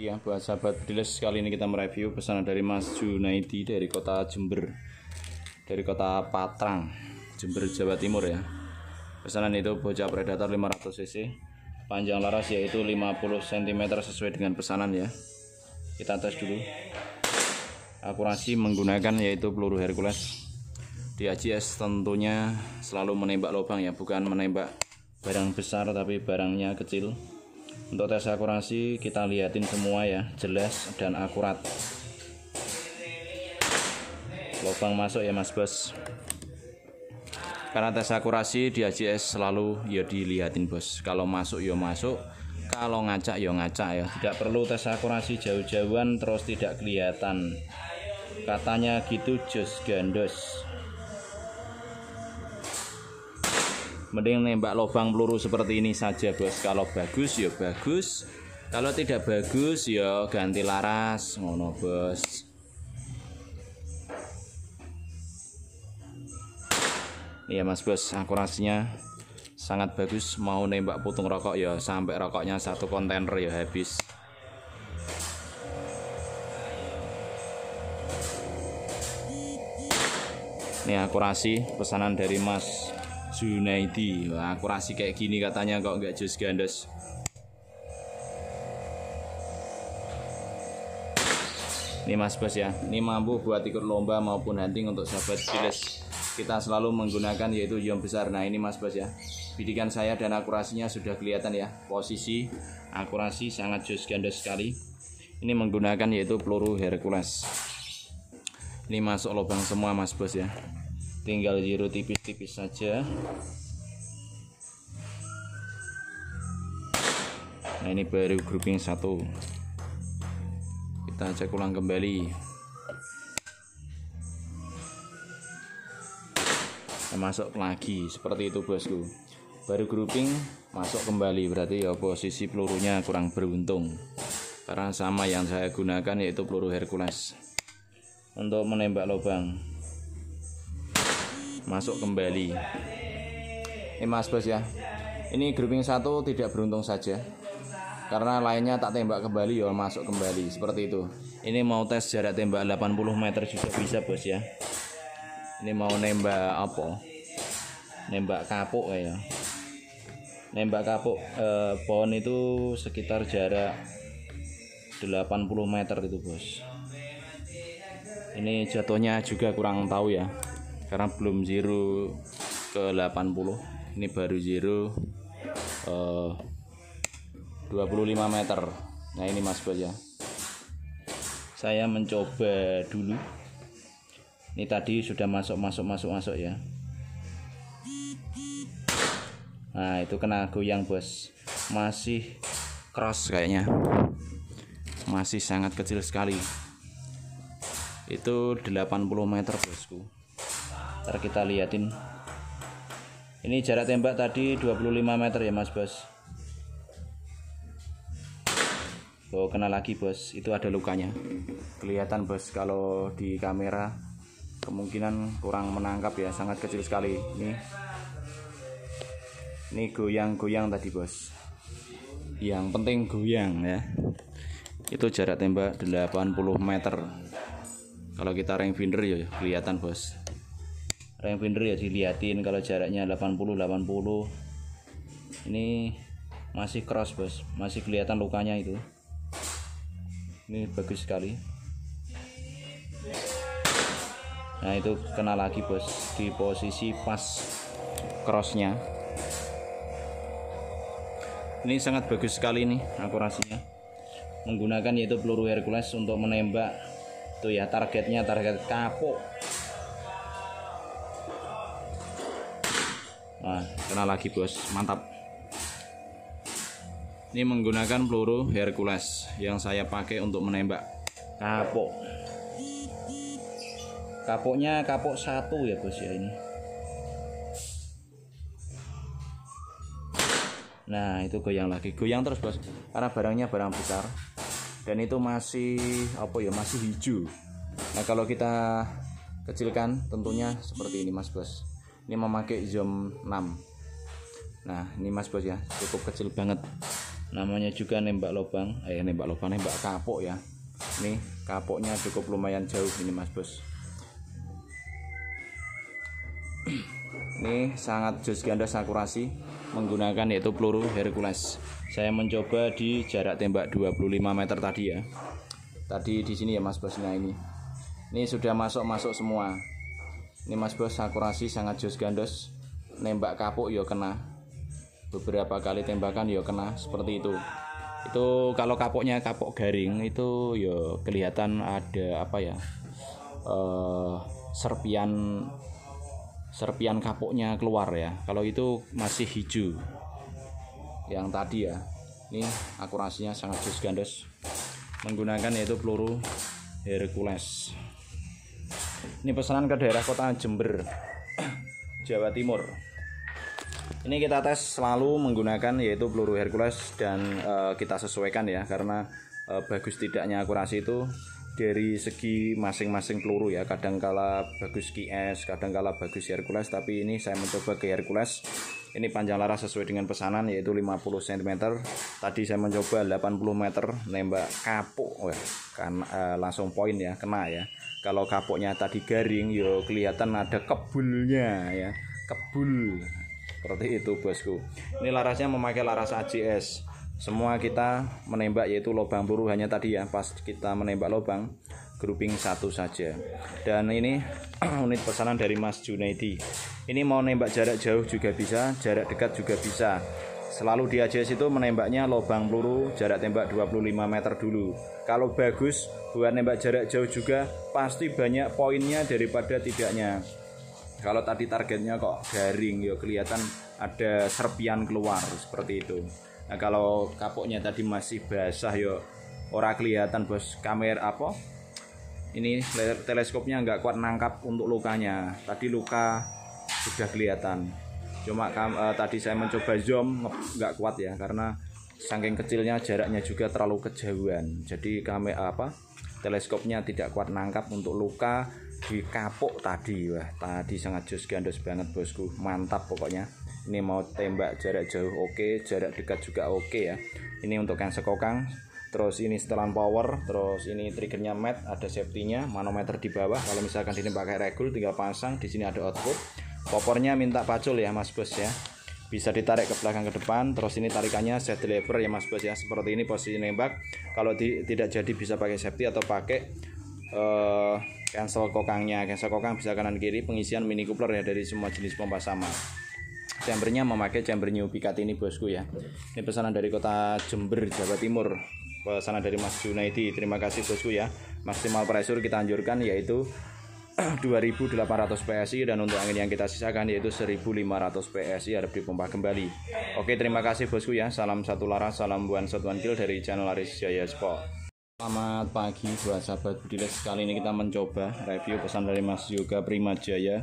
Ya, buat sahabat Brilles, kali ini kita mereview pesanan dari Mas Junaidi dari kota Jember, dari kota Patrang, Jember, Jawa Timur ya. Pesanan itu bocah predator 500 cc, panjang laras yaitu 50 cm sesuai dengan pesanan ya. Kita tes dulu. Akurasi menggunakan yaitu peluru Hercules. Di AJS tentunya selalu menembak lubang ya, bukan menembak barang besar tapi barangnya kecil. Untuk tes akurasi kita lihatin semua ya, jelas dan akurat. Lubang masuk ya Mas Bos. Karena tes akurasi di AJS selalu ya dilihatin Bos. Kalau masuk ya masuk, kalau ngacak ya ngacak ya. Tidak perlu tes akurasi jauh-jauhan terus tidak kelihatan. Katanya gitu jos gandos. Mending nembak lubang peluru seperti ini saja Bos. Kalau bagus ya bagus, kalau tidak bagus ya ganti laras ngono Bos. Iya Mas Bos, akurasinya sangat bagus. Mau nembak putung rokok ya sampai rokoknya satu kontainer ya habis. Ini akurasi pesanan dari Mas Junaidi. Wah, akurasi kayak gini katanya kok nggak jos gandos. Ini Mas Bos ya, ini mampu buat ikut lomba maupun hunting untuk sahabat Brilles. Kita selalu menggunakan yaitu ion besar. Nah ini Mas Bos ya, bidikan saya dan akurasinya sudah kelihatan ya. Posisi akurasi sangat jos gandos sekali. Ini menggunakan yaitu peluru Hercules. Ini masuk lubang semua Mas Bos ya, tinggal zero tipis-tipis saja. Nah ini baru grouping 1. Kita cek ulang kembali. Nah, masuk lagi seperti itu bosku. Baru grouping masuk kembali, berarti ya posisi pelurunya kurang beruntung. Karena sama yang saya gunakan yaitu peluru Hercules untuk menembak lubang. Masuk kembali. Ini Mas Bos ya, ini grouping 1 tidak beruntung saja, karena lainnya tak tembak kembali ya masuk kembali seperti itu. Ini mau tes jarak tembak 80 meter juga bisa Bos ya. Ini mau nembak apa? Nembak kapuk ya. Nembak kapuk pohon itu sekitar jarak 80 meter itu Bos. Ini jatuhnya juga kurang tahu ya, karena belum zero ke 80. Ini baru zero 25 meter. Nah ini Mas Bos ya, saya mencoba dulu. Ini tadi sudah masuk ya. Nah itu kena goyang Bos, masih cross kayaknya, masih sangat kecil sekali. Itu 80 meter bosku. Ntar kita liatin. Ini jarak tembak tadi 25 meter ya Mas Bos. Oh kena lagi Bos, itu ada lukanya. Kelihatan Bos kalau di kamera, kemungkinan kurang menangkap ya, sangat kecil sekali. Ini goyang-goyang tadi Bos. Yang penting goyang ya. Itu jarak tembak 80 meter. Kalau kita rangefinder ya kelihatan Bos. Rangefinder ya dilihatin kalau jaraknya 80. Ini masih cross Bos, masih kelihatan lukanya itu. Ini bagus sekali. Nah itu kena lagi Bos, di posisi pas crossnya. Ini sangat bagus sekali nih akurasinya. Menggunakan yaitu peluru Hercules untuk menembak tuh ya, targetnya target kapuk. Nah kena lagi Bos, mantap. Ini menggunakan peluru Hercules yang saya pakai untuk menembak kapuk. Kapuknya kapuk 1 ya Bos ya ini. Nah itu goyang lagi, goyang terus Bos, karena barangnya barang besar dan itu masih masih hijau. Nah kalau kita kecilkan tentunya seperti ini Mas Bos. Ini memakai zoom 6. Nah ini Mas Bos ya, cukup kecil banget. namanya juga nembak lubang, nembak kapok ya. Ini kapoknya cukup lumayan jauh ini Mas Bos. Ini sangat jos gandas akurasi menggunakan yaitu peluru Hercules. Saya mencoba di jarak tembak 25 meter tadi ya. Tadi di sini ya Mas Bos. Nah ini sudah masuk semua. Ini Mas Bos, akurasi sangat jos gandos. Nembak kapuk ya kena. Beberapa kali tembakan ya kena seperti itu. Itu kalau kapoknya kapok garing itu ya kelihatan ada apa ya? serpian kapoknya keluar ya. Kalau itu masih hijau. Yang tadi ya. Ini akurasinya sangat jos gandos. Menggunakan yaitu peluru Hercules. Ini pesanan ke daerah kota Jember, Jawa Timur. Ini kita tes selalu menggunakan yaitu peluru Hercules dan kita sesuaikan ya, karena bagus tidaknya akurasi itu dari segi masing-masing peluru ya. Kadangkala bagus QS, kadangkala bagus Hercules, tapi ini saya mencoba ke Hercules. Ini panjang laras sesuai dengan pesanan yaitu 50 cm. Tadi saya mencoba 80 meter nembak kapuk kan langsung poin ya, kena ya. Kalau kapoknya tadi garing yo kelihatan ada kebulnya ya, kebul. Seperti itu bosku. Ini larasnya memakai laras AJS. Semua kita menembak yaitu lubang peluru hanya tadi ya, pas kita menembak lubang grouping satu saja. Dan ini unit pesanan dari Mas Junaidi. Ini mau nembak jarak jauh juga bisa, jarak dekat juga bisa. Selalu di AJS itu menembaknya lubang peluru jarak tembak 25 meter dulu. Kalau bagus buat nembak jarak jauh juga pasti banyak poinnya daripada tidaknya. Kalau tadi targetnya kok garing ya kelihatan ada serpian keluar seperti itu. Nah kalau kapoknya tadi masih basah ya ora kelihatan bos. Kamera apa? Ini teleskopnya nggak kuat nangkap untuk lukanya. Tadi luka sudah kelihatan. Cuma tadi saya mencoba zoom nggak kuat ya, karena saking kecilnya jaraknya juga terlalu kejauhan. Jadi teleskopnya tidak kuat nangkap untuk luka di kapok tadi. Wah tadi sangat jos gandos banget bosku, mantap pokoknya. Ini mau tembak jarak jauh oke, jarak dekat juga oke ya. Ini untuk yang sekokang. Terus ini setelan power, terus ini triggernya mat, ada safety-nya, manometer di bawah. Kalau misalkan ini pakai regul tinggal pasang, di sini ada output. Popornya minta pacul ya Mas Bos ya. Bisa ditarik ke belakang ke depan, terus ini tarikannya set lever ya Mas Bos ya. Seperti ini posisi nembak. Kalau tidak jadi bisa pakai safety atau pakai cancel kokangnya. Cancel kokang bisa kanan kiri, pengisian mini coupler ya dari semua jenis pompa sama. Chambernya memakai chamber new Picat ini bosku ya. Ini pesanan dari kota Jember, Jawa Timur. Pesanan dari Mas Junaidi. Terima kasih bosku ya. Maksimal pressure kita anjurkan yaitu 2800 PSI, dan untuk angin yang kita sisakan yaitu 1500 PSI, harap dipompa kembali. Oke, terima kasih bosku ya. Salam satu laras, salam buan satuan kill dari channel Aris Jaya Sport. Selamat pagi buat sahabat Budiles. Kali ini kita mencoba review pesan dari Mas Yoga Prima Jaya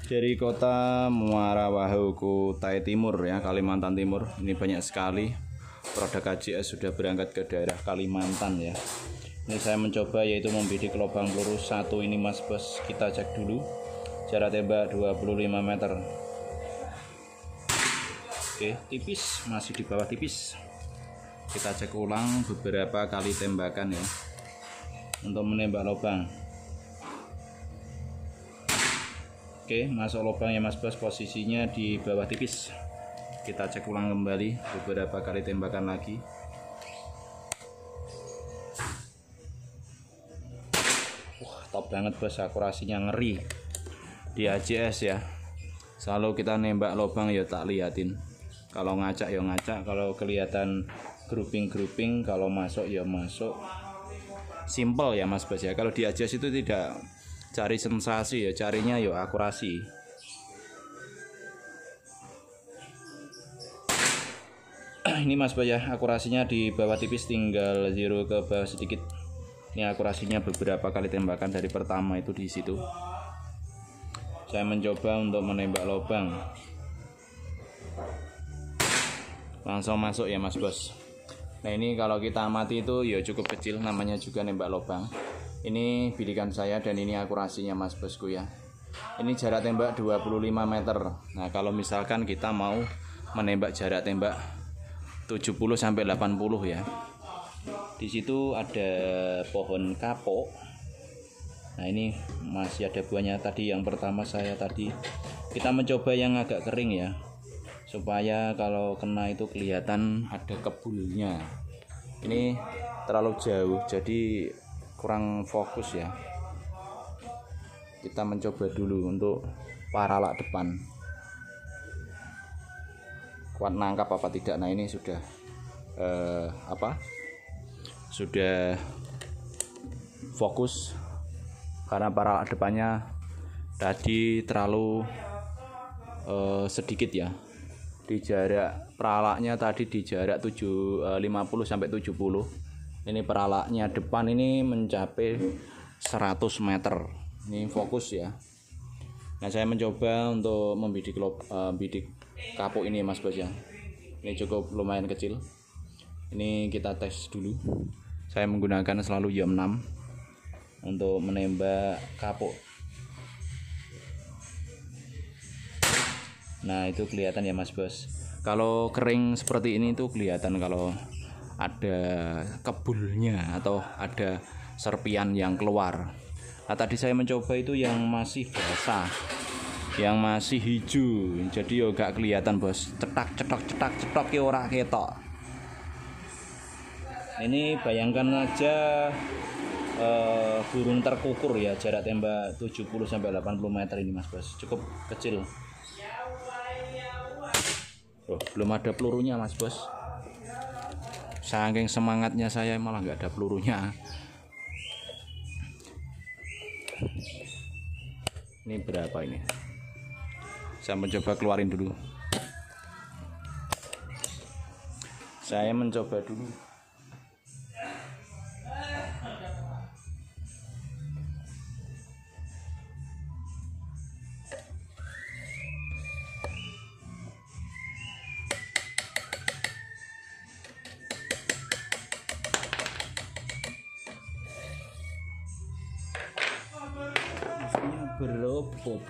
dari kota Muara Wahau, Kutai Timur ya, Kalimantan Timur. Ini banyak sekali produk AJS sudah berangkat ke daerah Kalimantan ya. Ini saya mencoba yaitu membidik lubang peluru satu ini Mas Bos. Kita cek dulu jarak tembak 25 meter. Oke, tipis, masih di bawah tipis. Kita cek ulang beberapa kali tembakan ya untuk menembak lubang. Oke, masuk lubang ya Mas Bos, posisinya di bawah tipis. Kita cek ulang kembali beberapa kali tembakan lagi. Top banget bos, akurasinya ngeri di AJS ya. Selalu kita nembak lubang ya tak liatin. Kalau ngacak ya ngacak, kalau kelihatan grouping, kalau masuk ya masuk. Simple ya Mas Bos ya. Kalau di AJS itu tidak cari sensasi ya, carinya ya akurasi. Ini Mas Bos ya, akurasinya di bawah tipis, tinggal zero ke bawah sedikit. Ini akurasinya beberapa kali tembakan dari pertama itu di situ. Saya mencoba untuk menembak lubang. Langsung masuk ya Mas Bos. Nah ini kalau kita amati itu ya cukup kecil, namanya juga nembak lubang. Ini bidikan saya dan ini akurasinya Mas Bosku ya. Ini jarak tembak 25 meter. Nah kalau misalkan kita mau menembak jarak tembak 70 sampai 80 ya. Di situ ada pohon kapok. Nah, ini masih ada buahnya. Tadi yang pertama saya tadi kita mencoba yang agak kering ya, supaya kalau kena itu kelihatan ada kebulnya. Ini terlalu jauh jadi kurang fokus ya. Kita mencoba dulu untuk paralak depan, kuat nangkap apa tidak. Nah, ini sudah sudah fokus karena paralak depannya tadi terlalu sedikit ya. Di jarak peralaknya tadi di jarak 50 sampai 70. Ini peralaknya depan ini mencapai 100 meter. Ini fokus ya. Nah, saya mencoba untuk membidik bidik kapuk ini Mas Bos ya. Ini cukup lumayan kecil. Ini kita tes dulu. Saya menggunakan selalu jam 6 untuk menembak kapuk. Nah, itu kelihatan ya Mas Bos. Kalau kering seperti ini tuh kelihatan kalau ada kebulnya atau ada serpian yang keluar. Nah, tadi saya mencoba itu yang masih basah, yang masih hijau, jadi yo gak kelihatan Bos. Cetak ya ora ketok. Ini bayangkan aja burung terkukur ya, jarak tembak 70 sampai 80 meter ini Mas Bos. Cukup kecil. Oh, belum ada pelurunya Mas Bos. Saking semangatnya saya malah nggak ada pelurunya. Ini berapa ini? Saya mencoba keluarin dulu. Saya mencoba dulu.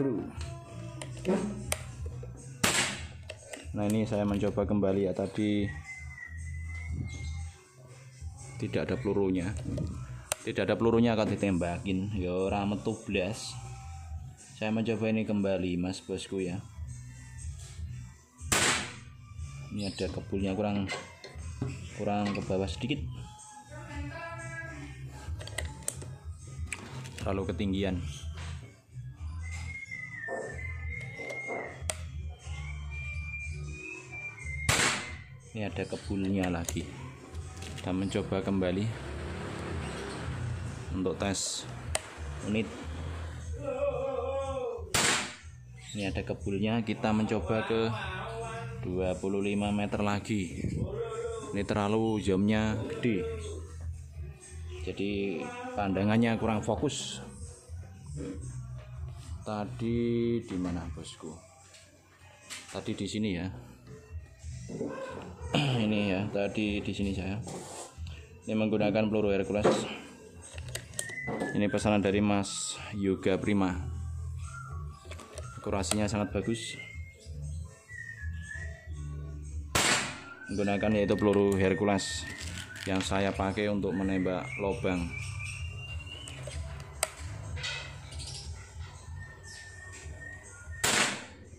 Bro. Nah, ini saya mencoba kembali ya, tadi tidak ada pelurunya. Tidak ada pelurunya akan ditembakin. Ya ora metu blas. Saya mencoba ini kembali Mas Bosku ya. Ini ada kebulnya kurang ke bawah sedikit. Terlalu ketinggian. Ini ada kebulnya lagi. Kita mencoba kembali untuk tes unit. Ini ada kebulnya. Kita mencoba ke 25 meter lagi. Ini terlalu jamnya gede, jadi pandangannya kurang fokus. Tadi di mana Bosku? Tadi di sini ya. Ini ya, tadi di sini saya. Ini menggunakan peluru Hercules. Ini pesanan dari Mas Yoga Prima. Akurasinya sangat bagus. Menggunakan yaitu peluru Hercules yang saya pakai untuk menembak lubang.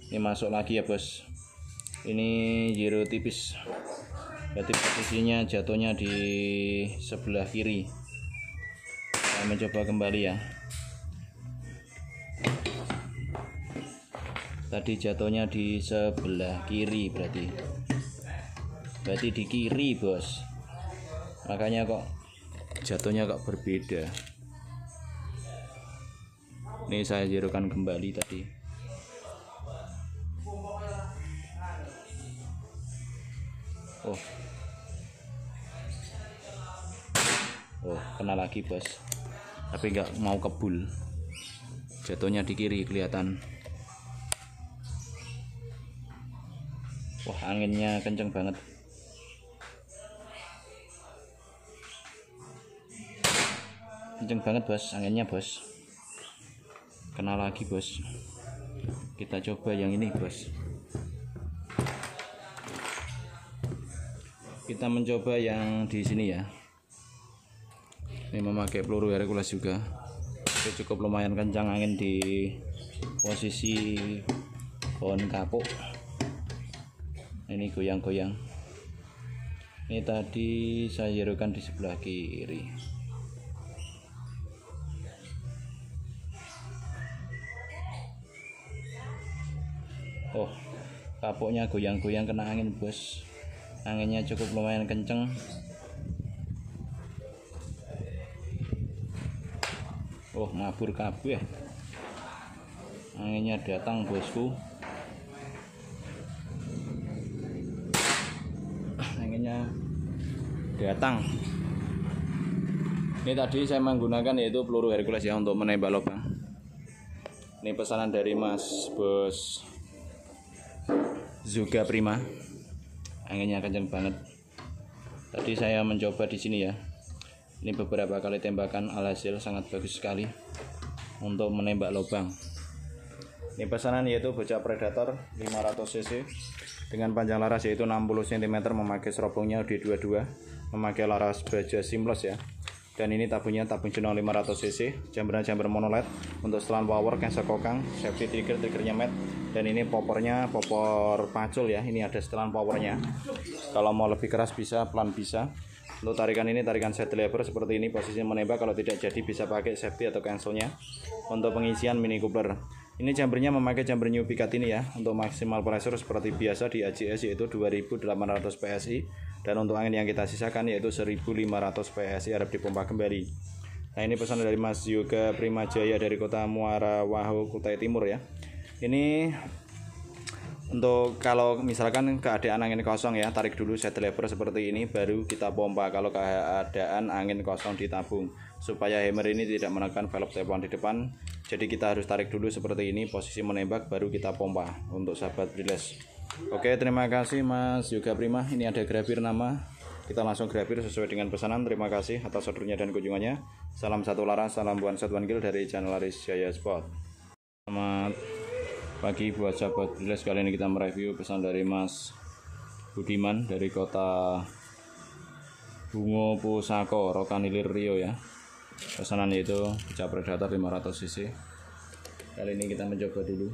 Ini masuk lagi ya Bos. Ini zero tipis, berarti posisinya jatuhnya di sebelah kiri. Saya mencoba kembali ya. Tadi jatuhnya di sebelah kiri, berarti di kiri Bos. Makanya kok jatuhnya kok berbeda. Ini saya zerokan kembali tadi. Oh, kena lagi Bos, tapi nggak mau kebul. Jatuhnya di kiri kelihatan. Wah, anginnya kenceng banget. Kenceng banget Bos, anginnya Bos. Kena lagi Bos. Kita coba yang ini Bos. kita mencoba yang di sini ya. Ini memakai peluru Hercules juga. Itu cukup lumayan kencang angin di posisi pohon kapuk. Ini goyang-goyang. Ini tadi saya hidupkan di sebelah kiri. Oh, kapuknya goyang-goyang kena angin bos. Anginnya cukup lumayan kenceng. Oh, mabur kabeh. Anginnya datang bosku. Anginnya datang. Ini tadi saya menggunakan yaitu peluru Hercules ya untuk menembak lubang. Ini pesanan dari Mas Bos Zuga Prima. Anginnya kencang banget. Tadi saya mencoba di sini ya. Ini beberapa kali tembakan, alhasil sangat bagus sekali untuk menembak lubang. Ini pesanan yaitu bocah predator 500 cc dengan panjang laras yaitu 60 cm, memakai serobongnya D22, memakai laras baja seamless ya. Dan ini tabungnya tabung jenong 500 cc, jamber monoled untuk setelan power, cancel kokang, safety triggernya mat. Dan ini popornya popor pacul ya. Ini ada setelan powernya. Kalau mau lebih keras bisa, pelan bisa. Untuk tarikan ini tarikan set lever seperti ini, posisi menembak. Kalau tidak jadi bisa pakai safety atau cancelnya. Untuk pengisian mini coupler, ini jambernya memakai jamber new pikat ini ya. Untuk maksimal pressure seperti biasa di AJS yaitu 2800 PSI. Dan untuk angin yang kita sisakan yaitu 1500 PSI, harap dipompa kembali. Nah, ini pesan dari Mas Zuga Prima Jaya dari kota Muara Waho, Kutai Timur ya. Ini untuk kalau misalkan keadaan angin kosong ya, tarik dulu set lever seperti ini baru kita pompa. Kalau keadaan angin kosong ditabung supaya hammer ini tidak menekan velg teflon di depan. Jadi kita harus tarik dulu seperti ini, posisi menembak baru kita pompa untuk sahabat Briles. Oke, terima kasih Mas Zuga Prima. Ini ada grafir nama. Kita langsung grafir sesuai dengan pesanan. Terima kasih atas ordernya dan kunjungannya. Salam satu laras, salam buan satuan gil dari channel Laris Jaya Sport. Selamat pagi buat sahabat Briles. Kali ini kita mereview pesan dari Mas Budiman dari kota Bungo Pusako, Rokanilir Rio ya. Pesanan yaitu bocah predator 500 cc. Kali ini kita mencoba dulu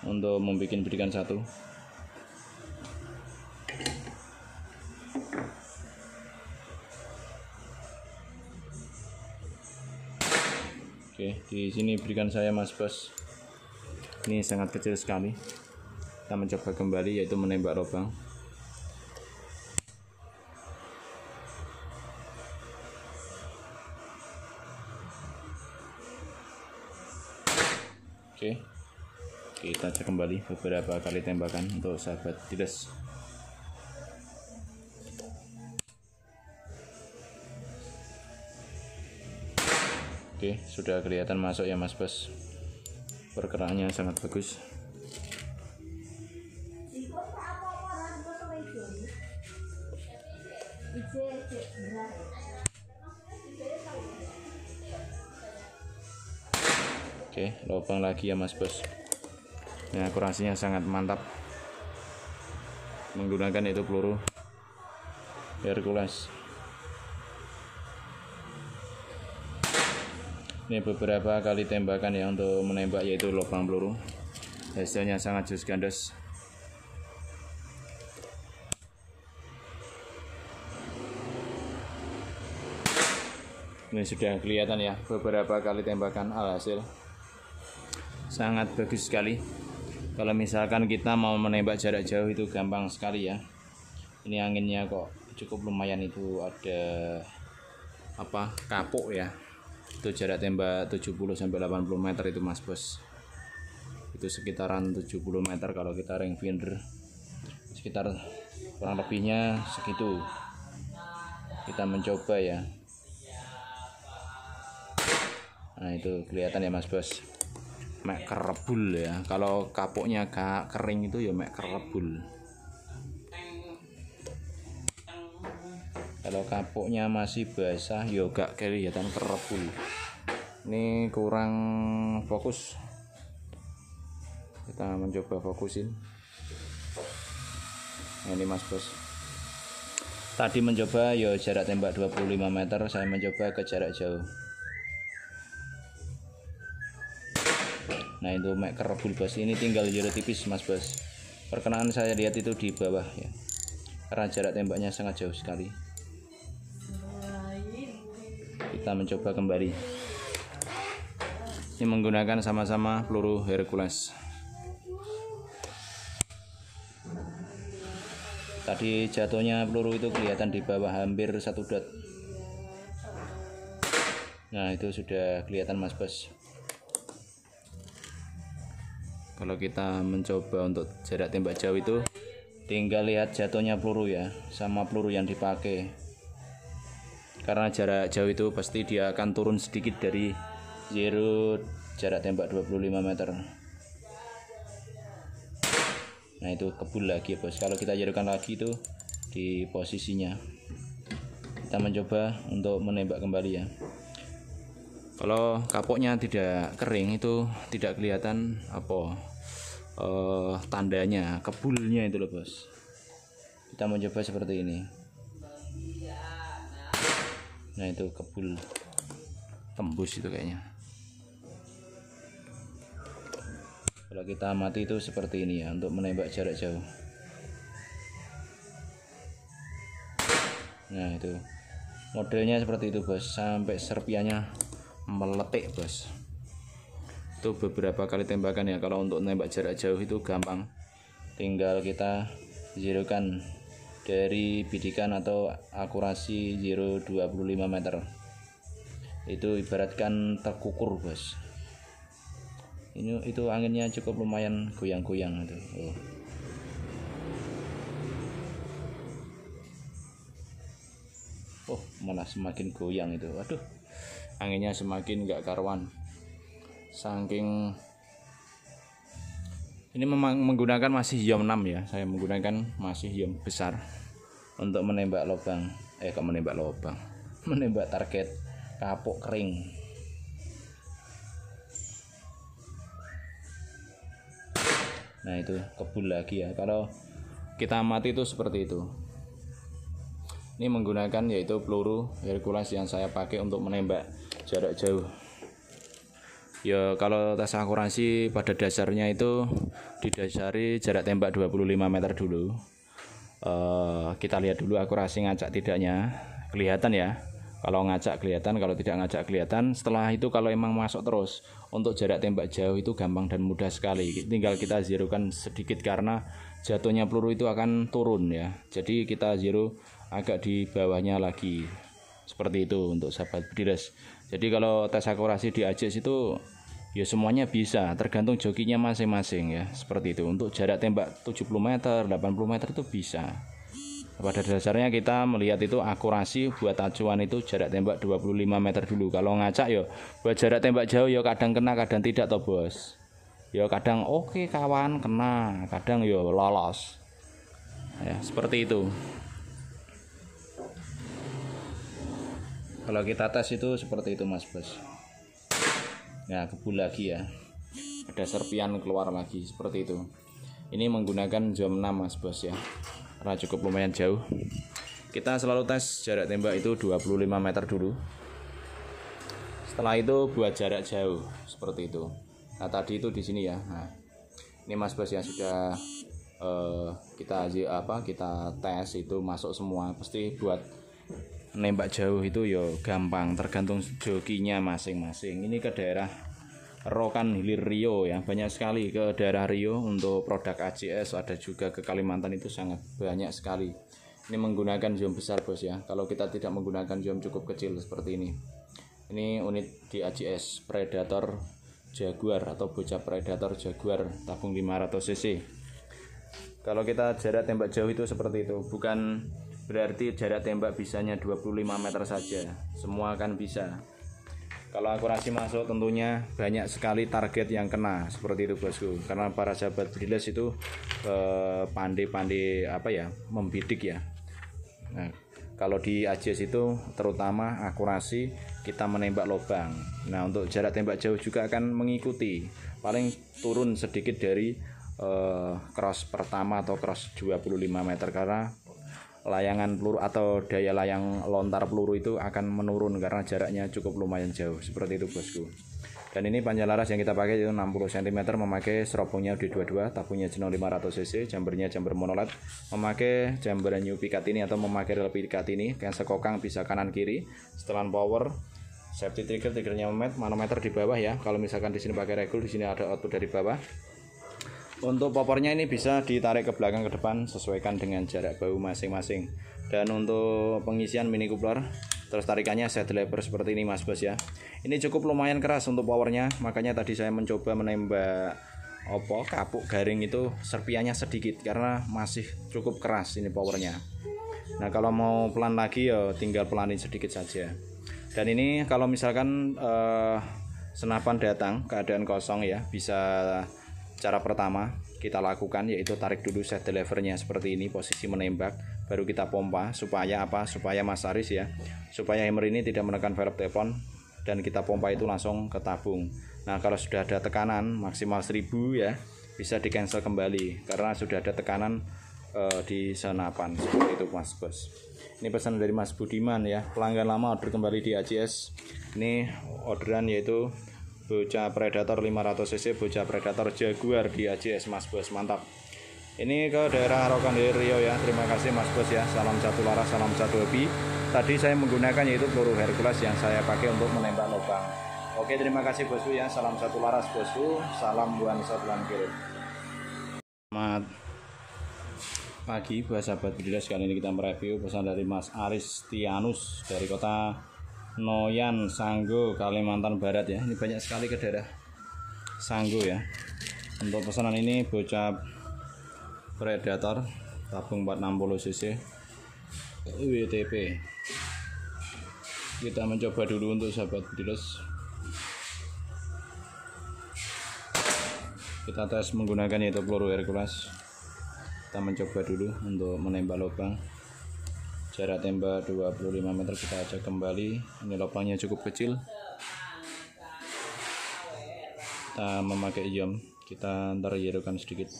untuk membuat berikan satu. Oke, di sini berikan saya Mas Bos. Ini sangat kecil sekali. Kita mencoba kembali yaitu menembak lubang. Oke. Kita cek kembali beberapa kali tembakan untuk sahabat Briles. Oke, sudah kelihatan masuk ya Mas Bos. Pergerakannya sangat bagus. Oke, lubang lagi ya Mas Bos. Nah, akurasinya sangat mantap. Menggunakan itu peluru Hercules. Ini beberapa kali tembakan ya untuk menembak yaitu lubang peluru. Hasilnya sangat jus gandos. Ini sudah kelihatan ya beberapa kali tembakan, alhasil sangat bagus sekali. Kalau misalkan kita mau menembak jarak jauh itu gampang sekali ya. Ini anginnya kok cukup lumayan, itu ada kapuk ya. Itu jarak tembak 70 sampai 80 meter itu Mas Bos. Itu sekitaran 70 meter kalau kita rangefinder. Sekitar kurang lebihnya segitu. Kita mencoba ya. Nah, itu kelihatan ya Mas Bos. Mek kerebul ya. Kalau kapuknya kering itu ya mek kerebul. Kalau kapuknya masih basah ya gak kelihatan kerebul. Ini kurang fokus. Kita mencoba fokusin. Nah, ini Mas Bos. Tadi mencoba ya jarak tembak 25 meter, saya mencoba ke jarak jauh. Nah, itu mek kerebul Bos. Ini tinggal jero tipis Mas Bos. Perkenaan saya lihat itu di bawah ya. Karena jarak tembaknya sangat jauh sekali. Kita mencoba kembali. Ini menggunakan sama-sama peluru Hercules. Tadi jatuhnya peluru itu kelihatan di bawah hampir 1 dot. Nah, itu sudah kelihatan Mas Bos. Kalau kita mencoba untuk jarak tembak jauh itu tinggal lihat jatuhnya peluru ya, sama peluru yang dipakai. Karena jarak jauh itu pasti dia akan turun sedikit dari zero jarak tembak 25 meter. Nah, itu kebul lagi ya Bos. Kalau kita jarukan lagi itu di posisinya. Kita mencoba untuk menembak kembali ya. Kalau kapoknya tidak kering itu tidak kelihatan apa tandanya kebulnya itu loh Bos. Kita mencoba seperti ini. Nah, itu kebul tembus itu kayaknya. Kalau kita amati itu seperti ini ya untuk menembak jarak jauh. Nah, itu modelnya seperti itu Bos, sampai serpiannya meletik Bos. Itu beberapa kali tembakan ya. Kalau untuk menembak jarak jauh itu gampang, tinggal kita zerokan dari bidikan atau akurasi 0,25 meter. Itu ibaratkan terkukur Bos. Itu anginnya cukup lumayan goyang-goyang itu. Oh, malah semakin goyang itu. Waduh, anginnya semakin nggak karuan. Saking ini memang menggunakan masih Yom 6 ya. Saya menggunakan masih Yom besar untuk menembak lubang. Menembak lubang. Menembak target kapok kering. Nah, itu kebul lagi ya. Kalau kita amati itu seperti itu. Ini menggunakan yaitu peluru Hercules yang saya pakai untuk menembak jarak jauh. Ya, kalau tes akurasi pada dasarnya itu didasari jarak tembak 25 meter dulu. Kita lihat dulu akurasi ngacak tidaknya. Kelihatan ya. Kalau ngacak kelihatan, kalau tidak ngacak kelihatan. Setelah itu kalau emang masuk terus, untuk jarak tembak jauh itu gampang dan mudah sekali. Tinggal kita zerokan sedikit karena jatuhnya peluru itu akan turun ya. Jadi kita zero agak di bawahnya lagi. Seperti itu untuk sahabat bediles. Jadi kalau tes akurasi di AJS itu ya semuanya bisa, tergantung jokinya masing-masing ya. Seperti itu. Untuk jarak tembak 70 meter, 80 meter itu bisa. Pada dasarnya kita melihat itu akurasi buat acuan itu jarak tembak 25 meter dulu. Kalau ngacak ya buat jarak tembak jauh ya kadang kena kadang tidak toh Bos. Ya kadang oke kawan kena, kadang ya lolos. Ya, seperti itu. Kalau kita tes itu seperti itu Mas Bos. Nah, kebul lagi ya. Ada serpian keluar lagi seperti itu. Ini menggunakan jam 6 Mas Bos ya. Karena cukup lumayan jauh. Kita selalu tes jarak tembak itu 25 meter dulu. Setelah itu buat jarak jauh seperti itu. Nah, tadi itu di sini ya. Nah, ini Mas Bos ya sudah kita tes itu masuk semua. Pasti buat nembak jauh itu yo gampang, tergantung jokinya masing-masing. Ini ke daerah Rokan Hilir Rio ya, banyak sekali ke daerah Rio untuk produk AJS, ada juga ke Kalimantan itu sangat banyak sekali. Ini menggunakan zoom besar Bos ya. Kalau kita tidak menggunakan zoom cukup kecil seperti ini. Ini unit di AJS Predator Jaguar atau bocah Predator Jaguar tabung 500 cc. Kalau kita jarak tembak jauh itu seperti itu, bukan berarti jarak tembak bisanya 25 meter saja. Semua akan bisa. Kalau akurasi masuk tentunya banyak sekali target yang kena seperti itu Bosku. Karena para sahabat bediles itu pandai-pandai membidik ya. Nah, kalau di AJS itu terutama akurasi kita menembak lubang. Nah, untuk jarak tembak jauh juga akan mengikuti. Paling turun sedikit dari cross pertama atau cross 25 meter, karena layangan peluru atau daya layang lontar peluru itu akan menurun karena jaraknya cukup lumayan jauh. Seperti itu bosku. Dan ini panjang laras yang kita pakai itu 60 cm, memakai seropongnya D22, tabungnya Jenon 500 cc, jambernya jamber monoled, memakai jamber new pikat ini atau memakai rel pikat ini, cancel kokang bisa kanan kiri, setelan power, safety trigger, triggernya manometer di bawah ya. Kalau misalkan di sini pakai regul, di sini ada output dari bawah. Untuk popornya ini bisa ditarik ke belakang ke depan sesuaikan dengan jarak bahu masing-masing. Dan untuk pengisian mini coupler, terus tarikannya set lever seperti ini mas bos ya. Ini cukup lumayan keras untuk powernya, makanya tadi saya mencoba menembak kapuk garing itu serpiannya sedikit karena masih cukup keras ini powernya. Nah kalau mau pelan lagi ya tinggal pelanin sedikit saja. Dan ini kalau misalkan senapan datang keadaan kosong ya, bisa cara pertama kita lakukan yaitu tarik dulu set levernya seperti ini, posisi menembak, baru kita pompa. Supaya apa? Supaya Mas Aris ya, supaya hammer ini tidak menekan velg teflon dan kita pompa itu langsung ke tabung. Nah kalau sudah ada tekanan maksimal 1000 ya, bisa di cancel kembali karena sudah ada tekanan di senapan. Seperti itu mas bos. Ini pesan dari Mas Budiman ya, pelanggan lama order kembali di ACS. Ini orderan yaitu bocah predator 500 cc, bocah predator Jaguar di ACS mas bos, mantap. Ini ke daerah Rokande Riau ya. Terima kasih mas bos ya. Salam satu laras, salam satu hobi. Tadi saya menggunakan yaitu peluru Hercules yang saya pakai untuk menembak lubang. Oke, terima kasih bosku ya. Salam satu laras bosku. Salam buan sobelan kiri. Selamat pagi buat sahabat budidaya. Kali ini kita mereview pesan dari Mas Aris Tianus dari kota Noyan, Sanggo, Kalimantan Barat ya. Ini banyak sekali ke daerah Sanggo ya. Untuk pesanan ini bocah predator tabung 460 cc WTP. Kita mencoba dulu untuk sahabat budidaya. Kita tes menggunakan yaitu peluru Hercules. Kita mencoba dulu untuk menembak lubang. Jarak tembak 25 meter, kita ajak kembali. Ini lubangnya cukup kecil. Kita memakai ion, kita ntar hidupkan sedikit.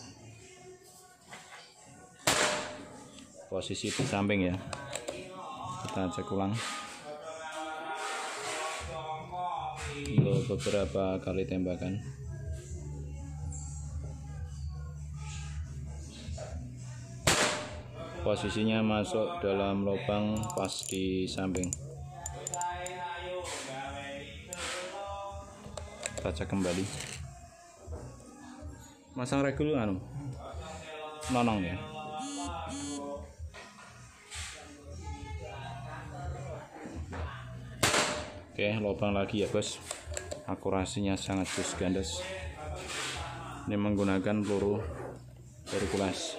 Posisi di samping ya, kita cek ulang untuk beberapa kali tembakan. Posisinya masuk dalam lubang pas di samping. Kita cek kembali. Masang regul nonong ya. Oke, lubang lagi ya bos. Akurasinya sangat gandas. Ini menggunakan peluru Hercules.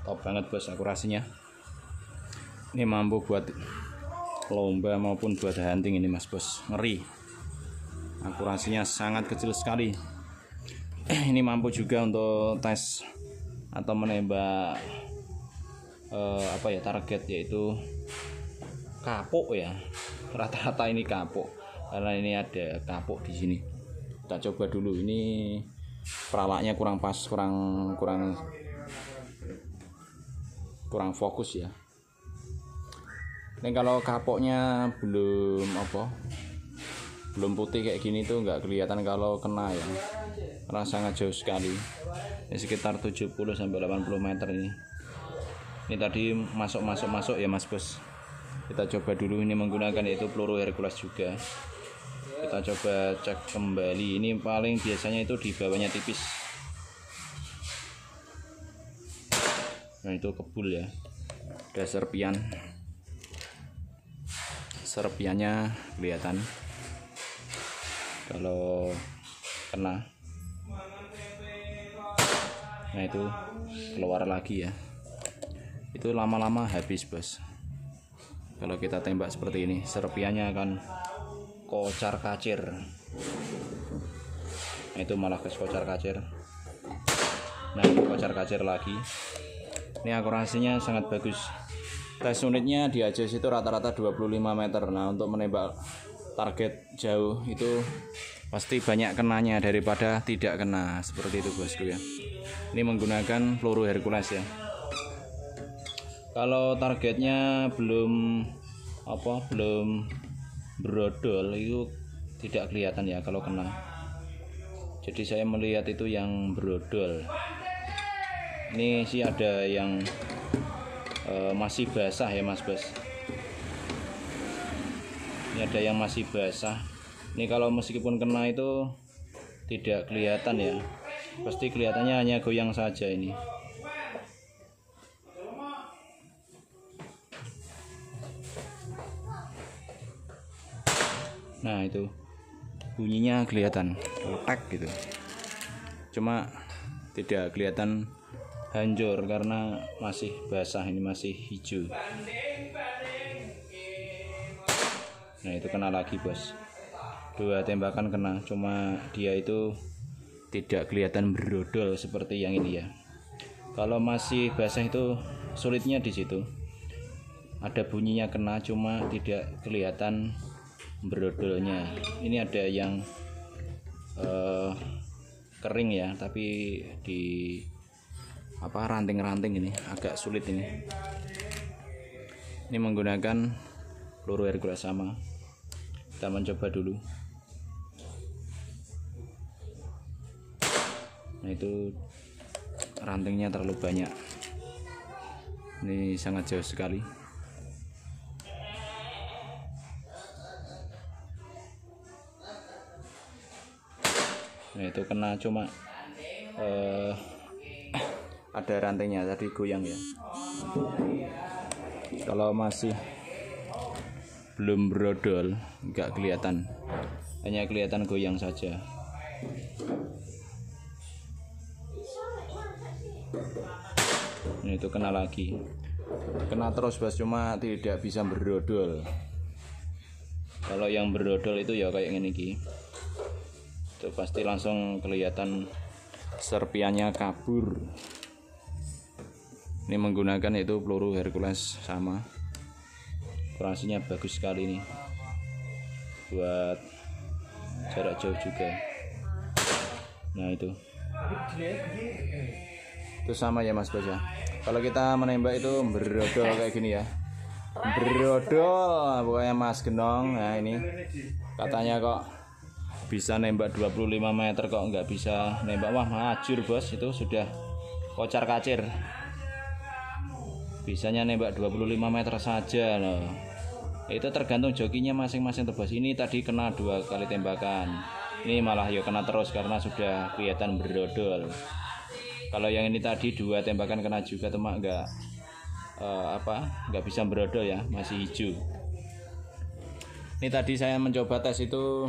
Top banget bos akurasinya. Ini mampu buat lomba maupun buat hunting ini mas bos. Ngeri. Akurasinya sangat kecil sekali. Ini mampu juga untuk tes atau menembak target yaitu kapuk ya. Rata-rata ini kapuk karena ini ada kapuk di sini. Kita coba dulu. Ini peralaknya kurang pas, kurang fokus ya. Ini kalau kapoknya belum putih kayak gini tuh nggak kelihatan kalau kena ya, karena sangat jauh sekali. Ini sekitar 70 sampai 80 meter ini. Ini tadi masuk ya mas bos. Kita coba dulu ini menggunakan yaitu peluru Hercules juga. Kita coba cek kembali. Ini paling biasanya itu di bawahnya tipis. Nah itu kebul ya, ada serpiannya kelihatan kalau kena. Nah itu keluar lagi ya, itu lama-lama habis bos. Kalau kita tembak seperti ini, serpiannya akan kocar kacir. Nah itu malah kocar kacir. Nah ini kocar kacir lagi. Ini akurasinya sangat bagus. tes unitnya di AJS itu rata-rata 25 meter. Nah untuk menembak target jauh itu pasti banyak kenanya daripada tidak kena, seperti itu bosku ya. Ini menggunakan peluru Hercules ya. Kalau targetnya belum brodol itu tidak kelihatan ya kalau kena. Jadi saya melihat itu yang brodol. Ini sih ada yang masih basah ya mas bos. Ini ada yang masih basah. Ini kalau meskipun kena itu tidak kelihatan ya. Pasti kelihatannya hanya goyang saja ini. Nah itu bunyinya kelihatan letak gitu. Cuma tidak kelihatan hancur karena masih basah, ini masih hijau. Nah itu kena lagi bos. 2 tembakan kena, cuma dia itu tidak kelihatan brodol seperti yang ini ya. Kalau masih basah itu sulitnya di situ. Ada bunyinya kena, cuma tidak kelihatan brodolnya. Ini ada yang kering ya, tapi di ranting-ranting ini agak sulit ini. Ini menggunakan peluru Hercules sama. Kita mencoba dulu. Nah itu rantingnya terlalu banyak. Ini sangat jauh sekali. Nah itu kena, cuma ada rantingnya tadi goyang ya. Kalau masih belum brodol nggak kelihatan, hanya kelihatan goyang saja. Nah, itu kena lagi, kena terus bos, cuma tidak bisa brodol. Kalau yang brodol itu ya kayak gini ki, itu pasti langsung kelihatan serpiannya kabur. Ini menggunakan itu peluru Hercules sama. Operasinya bagus sekali nih, buat jarak jauh juga. Nah itu sama ya mas bos ya. Kalau kita menembak itu brodol kayak gini ya, brodol pokoknya mas Genong. Nah ini katanya kok bisa nembak 25 meter kok nggak bisa nembak. Wah majur bos, itu sudah kocar kacir. Bisanya nembak 25 meter saja loh. Itu tergantung jokinya masing-masing tuh bos. Ini tadi kena 2 kali tembakan, ini malah ya kena terus karena sudah kelihatan brodol. Kalau yang ini tadi 2 tembakan kena juga, cuma nggak bisa brodol ya, masih hijau. Ini tadi saya mencoba tes itu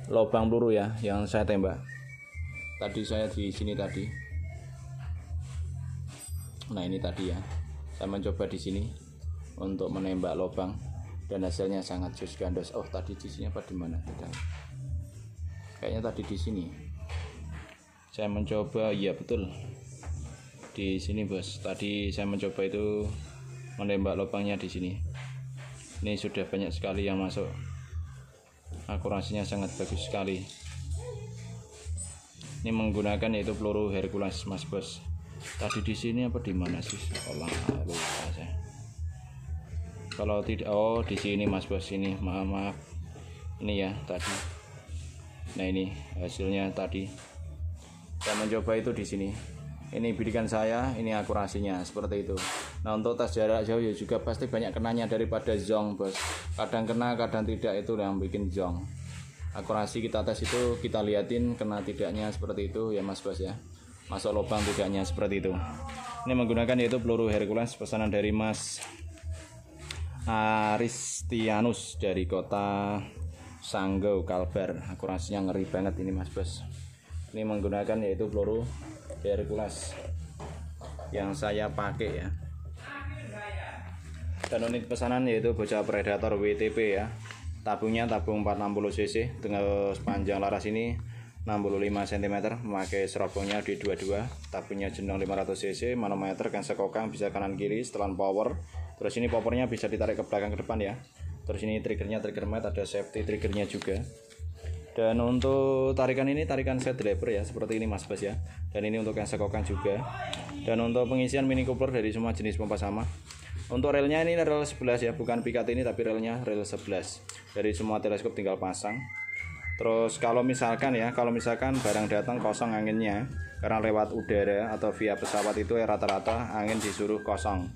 lubang peluru ya yang saya tembak. Tadi saya di sini tadi. Nah ini tadi ya, saya mencoba di sini untuk menembak lubang dan hasilnya sangat jus gandos. Oh tadi di sini apa di mana? Kayaknya tadi di sini. Saya mencoba, iya betul di sini bos. Tadi saya mencoba itu menembak lubangnya di sini. Ini sudah banyak sekali yang masuk. Akurasinya sangat bagus sekali. Ini menggunakan yaitu peluru Hercules mas bos. Tadi di sini apa di mana sih? Lupa saya. Kalau tidak, oh di sini mas bos, ini maaf. Ini ya tadi. Nah ini hasilnya tadi. Saya mencoba itu di sini. Ini bidikan saya, ini akurasinya seperti itu. Nah untuk tes jarak jauh ya juga pasti banyak kenanya daripada zong bos. Kadang kena, kadang tidak, itu yang bikin zong. Akurasi kita tes itu kita liatin kena tidaknya seperti itu ya mas bos ya. Masuk lubang tidaknya seperti itu. Ini menggunakan yaitu peluru Hercules pesanan dari Mas Aristianus dari kota Sanggau Kalbar. Akurasinya ngeri banget ini mas bos. Ini menggunakan yaitu peluru Hercules yang saya pakai ya. Dan unit pesanan yaitu bocah predator WTP ya. Tabungnya tabung 460 cc dengan panjang laras ini 65 cm, memakai serobongnya D22, tabungnya jenong 500 cc, manometer kan sekokang bisa kanan kiri, setelan power, Terus ini popornya bisa ditarik ke belakang ke depan ya. Terus ini triggernya trigger mat, ada safety triggernya juga. Dan untuk tarikan ini tarikan set driver ya, seperti ini Mas Bas ya. Dan ini untuk yang sekokan juga. Dan untuk pengisian mini coupler dari semua jenis pompa sama. Untuk relnya ini rel 11 ya, bukan pikat ini tapi relnya rel 11. Dari semua teleskop tinggal pasang. Terus kalau misalkan barang datang kosong anginnya, karena lewat udara atau via pesawat itu rata-rata angin disuruh kosong.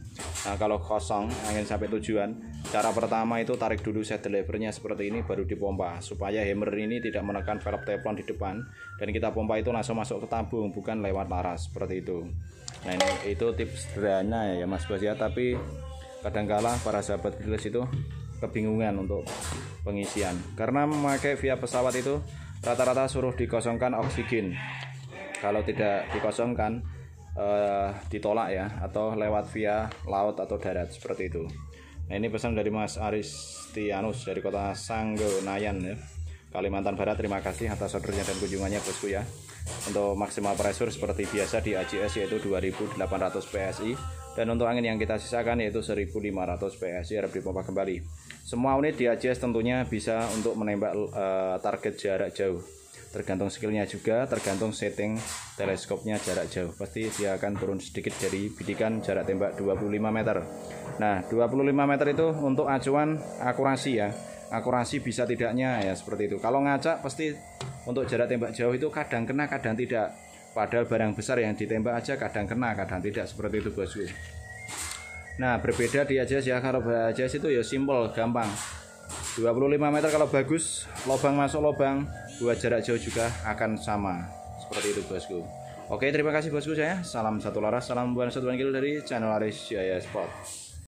Nah kalau kosong angin sampai tujuan, cara pertama itu tarik dulu set drivernya seperti ini baru dipompa, supaya hammer ini tidak menekan velg teflon di depan dan kita pompa itu langsung masuk ke tabung, bukan lewat laras seperti itu. Nah ini itu tips sederhana ya Mas Bas ya, tapi kadangkala para sahabat grills itu kebingungan untuk pengisian karena memakai via pesawat itu rata-rata suruh dikosongkan oksigen. Kalau tidak dikosongkan ditolak ya, atau lewat via laut atau darat seperti itu. Nah ini pesan dari Mas Aristianus dari kota Sanggonayan ya, Kalimantan Barat. Terima kasih atas ordernya dan kunjungannya bosku ya. Untuk maksimal pressure seperti biasa di AJS yaitu 2800 PSI, dan untuk angin yang kita sisakan yaitu 1500 PSI harap dipompa kembali. Semua unit di AJS tentunya bisa untuk menembak target jarak jauh, tergantung skillnya juga, tergantung setting teleskopnya jarak jauh. Pasti dia akan turun sedikit dari bidikan jarak tembak 25 meter. Nah 25 meter itu untuk acuan akurasi ya, akurasi bisa tidaknya ya seperti itu. Kalau ngacak pasti untuk jarak tembak jauh itu kadang kena kadang tidak, padahal barang besar yang ditembak aja kadang kena kadang tidak, seperti itu bosku. Nah berbeda di AJS ya, kalau AJS itu ya simpel gampang, 25 meter kalau bagus, lubang masuk lubang, buat jarak jauh juga akan sama, seperti itu bosku. Oke terima kasih bosku saya, salam satu laras, salam buan satuan kilo dari channel Aris Jaya Sport.